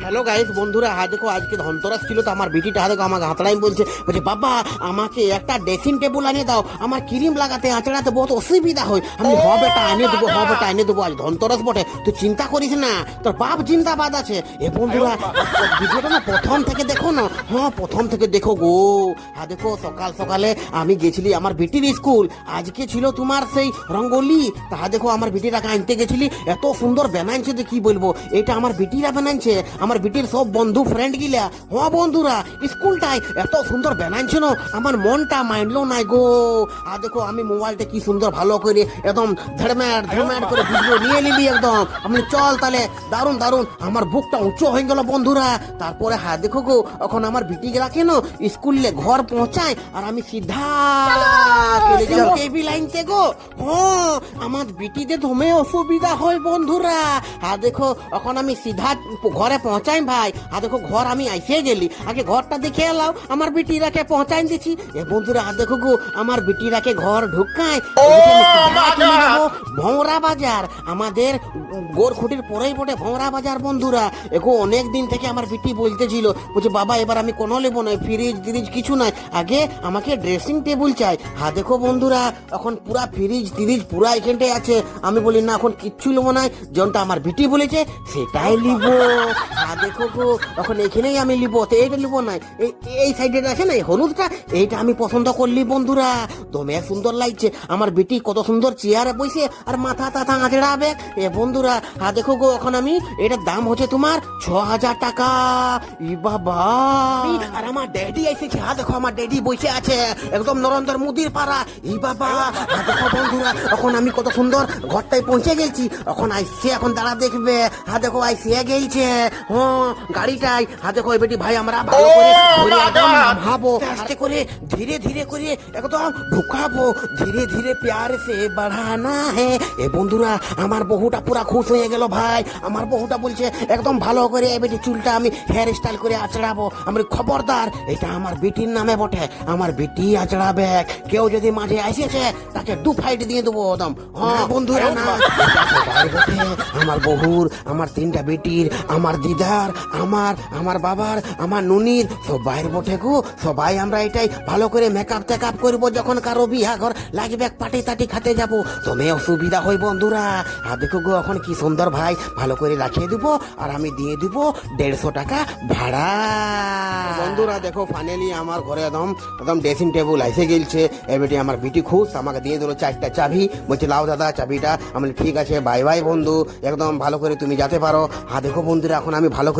Hello guys বন্ধুরা, দেখো আজকে ধনতেরাস ছিল তো আমার বিটিটা দেখো আমাকে হাতড়াই বলছে বাবা আমাকে একটা ড্রেসিং টেবিল এনে দাও, আমার ক্রিম লাগাতে আঁচড়াতে বহুত অসুবিধা হয়। আমি বেটা এনে দেবো, বেটা এনে দেবো, আজ ধনতেরাস বটে, তুই চিন্তা করিস না, তোর বাপ জিন্দাবাদ আছে। এ বন্ধুরা ভিডিওটা না প্রথম থেকে দেখো না, প্রথম থেকে দেখো গো। দেখো সকাল সকালে আমি গেছিলি আমার বিটির স্কুল, আজকে ছিল তোমার সেই রঙ্গোলি। দেখো আমার বিটিটাকে আনতে গেছিলি, এত সুন্দর বানাইছে যে কি বলবো, এটা আমার বিটিরা বানাইছে, আমার বিটির সব বন্ধু ফ্রেন্ড গিলা। বন্ধুরা স্কুলটাই এত সুন্দর বানাইছে না, আমার মনটা মাইন্ডলো নাই গো। দেখো আমি মোবাইলটা কি সুন্দর ভালো করে একদম ধড়ম্যাট ধড়ম্যাট করে ভিডিও নিয়ে নিলি একদম। আমি চল তাহলে, দারুন দারুন, আমার বুকটা উঁচু হয়ে গেল বন্ধুরা। তারপরে দেখো গো, এখন আমার বিটি গেলা কেন স্কুলে ঘর পৌঁছায় আর আমি সিধা লাইনতে গো। আমার বিটিতে ধমে অসুবিধা হয় বন্ধুরা। দেখো এখন আমি সিধা ঘরে পৌঁছাই ভাই। দেখো ঘর আমি আইসে গেলি, আগে ঘরটা দেখে এলাও, আমার বিটিরাকে পৌঁছাই দিচ্ছি। এ বন্ধুরা দেখো গো, আমার বিটিরাকে ঘর ঢুকায় ভৌরা বাজার, আমাদের গোরখুটির পরেই পড়ে ভৌরা বাজার বন্ধুরা। এগো অনেক দিন থেকে আমার বিটি বলতেছিল, বলছে বাবা এবার আমি কোনো নেবো না, ফ্রিজ ফ্রিজ কিছু নাই, আগে আমাকে ড্রেসিং টেবিল চাই। দেখো বন্ধুরা এখন পুরা ফ্রিজ ফ্রিজ পুরা এখানটাই আছে। আমি বলি না এখন কিচ্ছু নেবো না, যেটা আমার বিটি বলেছে সেটাই লিব। দেখো গো এখন এখানেই আমি লিব, তো এইটা লিব না, এই সাইডে আছে না হলুদটা, এইটা আমি পছন্দ করলি বন্ধুরা। দমে সুন্দর লাগছে, আমার বিটি কত সুন্দর চেয়ারে বসে আর মাথা টাথা আঁচড়াবে। এ বন্ধুরা দেখো গো, এখন আমি এটার দাম হচ্ছে তোমার 6,000 টাকা। ই বাবা, আর আমার ড্যাডি এসেছে। দেখো আমার ড্যাডি বসে আছে একদম নরেন্দ্র মোদির পাড়া। ই বাবা দেখো বন্ধুরা, এখন আমি কত সুন্দর ঘরটায় পৌঁছে গেছি। এখন আইসে এখন দাঁড়া দেখবে। দেখো আইসে গেলছে গাড়িটাই। দেখো বেটি ভাই আমরা ভালো করে ভাবো, আস্তে করে ধীরে ধীরে করে একদম ঢুকাবো, ধীরে ধীরে প্যার সে বাড়ানা হে। এ বন্ধুরা আমার বহুটা পুরা খুশ হয়ে গেল ভাই। আমার বহুটা বলছে একদম ভালো করে বেটি চুলটা আমি হেয়ার স্টাইল করে আঁচড়াবো। আমি খবরদার, এটা আমার বেটির নামে বটে, আমার বেটি আঁচড়াবে, কেউ যদি মাঝে আসেছে তাকে 2 ফাইট দিয়ে দেবো একদম। বন্ধুরা না, আমার বহুর, আমার 3টা বেটির, আমার দিদার, আমার বাবার, আমার নুনির সবাই বটে গো। সবাই আমরা এটাই ভালো করে মেকআপ টেকআপ করবো, যখন কারো বিহা ঘর লাগবে পাটি টাটি খাতে যাবো, তুমি অসুবিধা হয় বন্ধুরা। দেখো গো এখন কি সুন্দর ভাই ভালো করে রাখিয়ে দিব, আর আমি দিয়ে দিব 150 টাকা ভাড়া। বন্ধুরা দেখো ফাইনালি আমার ঘরে একদম একদম ড্রেসিং টেবিল এসে গেলছে। এবারে আমার বিটি খুশ, আমাকে দিয়ে দিল 4টা চাবি, বলছে লাও দাদা চাবিটা। আমি ঠিক আছে বাই বাই বন্ধু, একদম ভালো করে তুমি যেতে পারো। দেখো বন্ধুরা এখন আমি ভালো